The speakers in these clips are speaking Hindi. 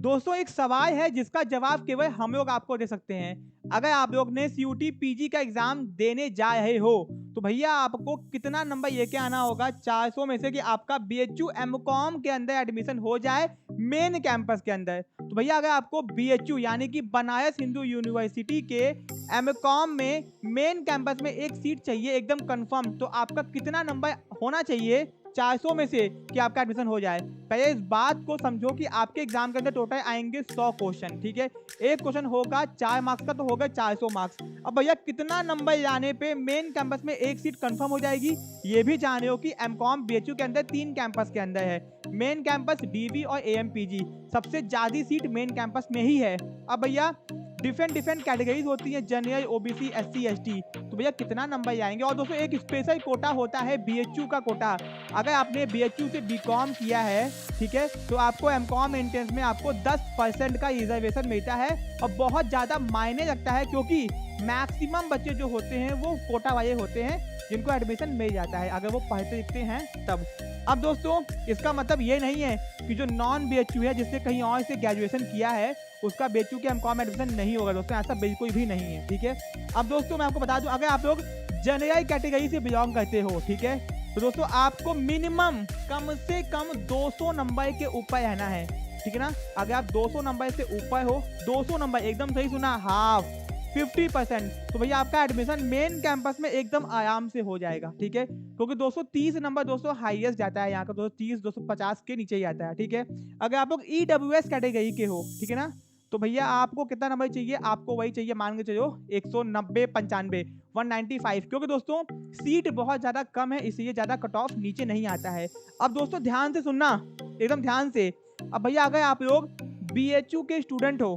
दोस्तों एक सवाल है जिसका जवाब केवल हम लोग आपको दे सकते हैं। अगर आप लोग ने सीयूटी पीजी का एग्जाम देने जा रहे हो तो भैया आपको कितना नंबर लेके आना होगा 400 में से कि आपका बीएचयू एमकॉम के अंदर एडमिशन हो जाए मेन कैंपस के अंदर। तो भैया अगर आपको बीएचयू यानी कि बनारस हिंदू यूनिवर्सिटी के एमकॉम में मेन कैंपस में एक सीट चाहिए एकदम कंफर्म, तो आपका कितना नंबर होना चाहिए 400 में से कि आपका एडमिशन हो जाए। पहले इस बात को समझो कि आपके एग्जाम के अंदर टोटल आएंगे 100 क्वेश्चन, ठीक है। एक क्वेश्चन होगा 4 मार्क्स का, तो होगा 400 मार्क्स। अब भैया कितना नंबर लाने पे मेन कैंपस में एक सीट कंफर्म हो जाएगी। ये भी जान रहे हो कि एमकॉम बीएचयू के अंदर 3 कैंपस के अंदर है, मेन कैंपस, डीवी और एएमपीजी। सबसे ज्यादा सीट मेन कैंपस में ही है। अब भैया डिफरेंट कैटेगरीज होती हैं, जनरल, ओबीसी, एससी, एसटी। तो भैया कितना नंबर आएंगे। और दोस्तों एक स्पेशल कोटा होता है बीएचयू का कोटा। अगर आपने बीएचयू से बीकॉम किया है, ठीक है, तो आपको एमकॉम एंट्रेंस में आपको 10% का रिजर्वेशन मिलता है और बहुत ज्यादा मायने रखता है क्योंकि मैक्सिमम बच्चे जो होते हैं वो कोटा वाले होते हैं जिनको एडमिशन मिल जाता है अगर वो पढ़ते लिखते हैं तब। अब दोस्तों इसका मतलब ये नहीं है कि जो नॉन बीएचयू है जिसने कहीं और से ग्रेजुएशन किया है उसका बीएचयू के एमकॉम एडमिशन नहीं होगा। दोस्तों ऐसा बिल्कुल भी नहीं है, ठीक है। अब दोस्तों मैं आपको बता दूं, अगर आप लोग जनरल कैटेगरी से बिलोंग करते हो, ठीक है, तो दोस्तों आपको मिनिमम कम से कम 200 नंबर के ऊपर रहना है, ठीक है ना। अगर आप 200 नंबर से ऊपर हो, 200 नंबर, एकदम सही सुना, हाफ 50%, तो भैया आपका एडमिशन मेन कैंपस में एकदम आराम से हो जाएगा, ठीक है। क्योंकि 230 नंबर दोस्तों हाईएस्ट जाता है यहाँ का, 230 250 के नीचे ही आता है, ठीक है। अगर आप लोग ईडब्ल्यूएस कैटेगरी के हो, ठीक है ना, तो भैया आपको कितना नंबर चाहिए, आपको वही चाहिए, मान के चलो 190 95 195, क्योंकि दोस्तों सीट बहुत ज्यादा कम है इसलिए ज्यादा कट ऑफ नीचे नहीं आता है। अब दोस्तों ध्यान से सुनना, एकदम ध्यान से। अब भैया अगर आप लोग बीएचयू के स्टूडेंट हो,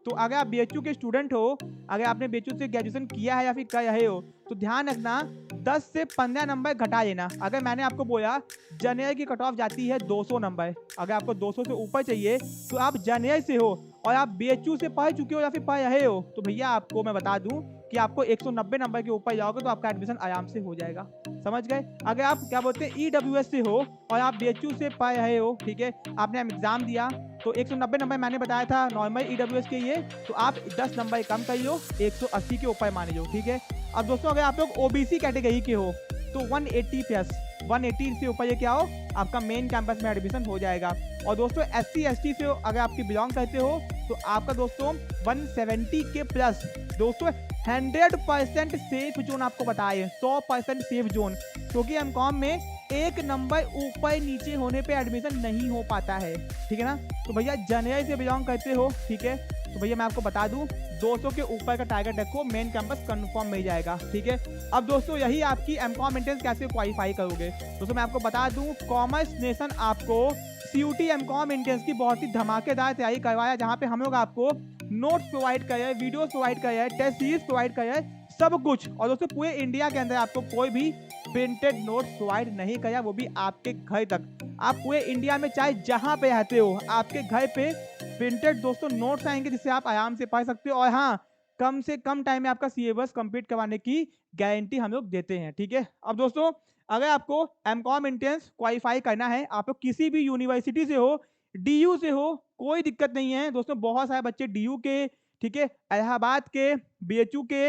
तो अगर आप बीएचयू के स्टूडेंट हो, अगर आपने बीएचयू से ग्रेजुएशन किया है या फिर कर रहे हो, तो ध्यान रखना 10 से 15 नंबर घटा लेना। अगर मैंने आपको बोला जनरल की कट ऑफ जाती है 200 नंबर, अगर आपको 200 से ऊपर चाहिए तो आप जनरल से हो और आप बीएचयू से पढ़ चुके हो या फिर पढ़ रहे हो, तो भैया आपको मैं बता दूं कि आपको 190 नंबर के ऊपर जाओगे तो आपका एडमिशन आराम से हो जाएगा। समझ गए। अगर आप क्या बोलते हैं ईडब्ल्यूएस से हो और आप बीएचयू से पढ़ रहे हो, ठीक है, आपने एग्जाम दिया, तो 190 नंबर मैंने बताया था नॉर्मल ईडब्ल्यूएस के लिए, तो आप 10 नंबर कम कर लो, 180 के ऊपर मान लो, ठीक है। अब दोस्तों अगर आप लोग ओबीसी कैटेगरी के हो तो 180 प्लस 180 से ऊपर ये क्या हो, आपका मेन कैंपस में एडमिशन हो जाएगा। और दोस्तों एससी एसटी से अगर आपकी बिलोंग करते हो तो आपका दोस्तों 170 के प्लस। दोस्तों 100% सेफ जोन आपको बताए, 100% सेफ जोन, क्योंकि एमकॉम में एक नंबर ऊपर नीचे होने पे एडमिशन नहीं हो पाता है, ठीक है ना। तो भैया जनरल से बिलोंग करते हो, ठीक है, तो भैया मैं आपको बता दूं 200 के ऊपर का टारगेट रखो, मेन कैंपस कंफर्म मिल जाएगा, ठीक है। अब दोस्तों यही आपकी एमकॉम एंट्रेंस कैसे क्वालिफाई करोगे। दोस्तों मैं आपको बता दूं कॉमर्स नेशन आपको सीयूटी एमकॉम एंट्रेंस की बहुत ही धमाकेदार तैयारी करवाया, जहां पे हम लोग आपको नोट्स प्रोवाइड कर रहे हैं, वीडियोस प्रोवाइड कर रहे हैं, टेस्ट सीरीज प्रोवाइड कर रहे हैं, सब कुछ। और दोस्तों पूरे इंडिया के अंदर आपको कोई भी प्रिंटेड नोट्स प्रोवाइड नहीं किया, वो भी आपके घर तक। आप पूरे इंडिया में चाहे जहां पे रहते हो आपके घर पे प्रिंटेड दोस्तों नोट्स आएंगे जिससे आप आराम से पढ़ सकते हो। और हाँ, कम से कम टाइम में आपका सिलेबस कंप्लीट करवाने की गारंटी हम लोग देते हैं, ठीक है। अब दोस्तों अगर आपको एमकॉम एंट्रेंस क्वालिफाई करना है, आप लोग किसी भी यूनिवर्सिटी से हो, डीयू से हो, कोई दिक्कत नहीं है दोस्तों। बहुत सारे बच्चे डीयू के, ठीक है, इलाहाबाद के, बीएचयू के,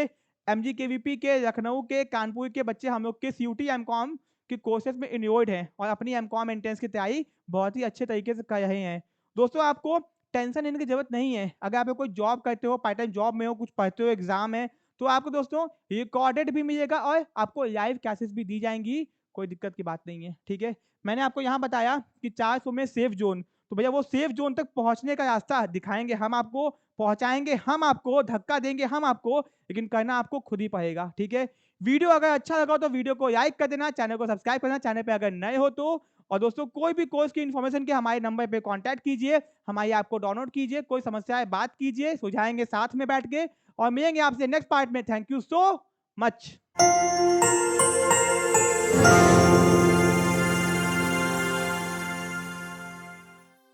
एमजीकेवीपी के, लखनऊ के, कानपुर के बच्चे हम लोग के सीयूटी एमकॉम के कोर्सेज में इन्वॉल्व हैं और अपनी एमकॉम एंट्रेंस की तैयारी बहुत ही अच्छे तरीके से कर रहे हैं। दोस्तों आपको टेंशन लेने की जरूरत नहीं है। अगर आप कोई जॉब करते हो, पार्ट टाइम जॉब में हो, कुछ पढ़ते हो, एग्जाम है, तो आपको दोस्तों रिकॉर्डेड भी मिलेगा और आपको लाइव क्लासेस भी दी जाएंगी, कोई दिक्कत की बात नहीं है, ठीक है। मैंने आपको यहाँ बताया कि 400 में सेफ जोन, तो भैया वो सेफ जोन तक पहुंचने का रास्ता दिखाएंगे हम आपको, पहुंचाएंगे हम आपको, धक्का देंगे हम आपको, लेकिन करना आपको खुद ही पड़ेगा, ठीक है। वीडियो अगर अच्छा लगा तो वीडियो को लाइक कर देना, चैनल को सब्सक्राइब करना, चैनल पे अगर नए हो तो। और दोस्तों कोई भी कोर्स की इन्फॉर्मेशन के हमारे नंबर पे कांटेक्ट कीजिए, हमारी ऐप को डाउनलोड कीजिए, कोई समस्या है बात कीजिए, सुझाएंगे साथ में बैठ के, और मिलेंगे आपसे नेक्स्ट पार्ट में। Thank you so much.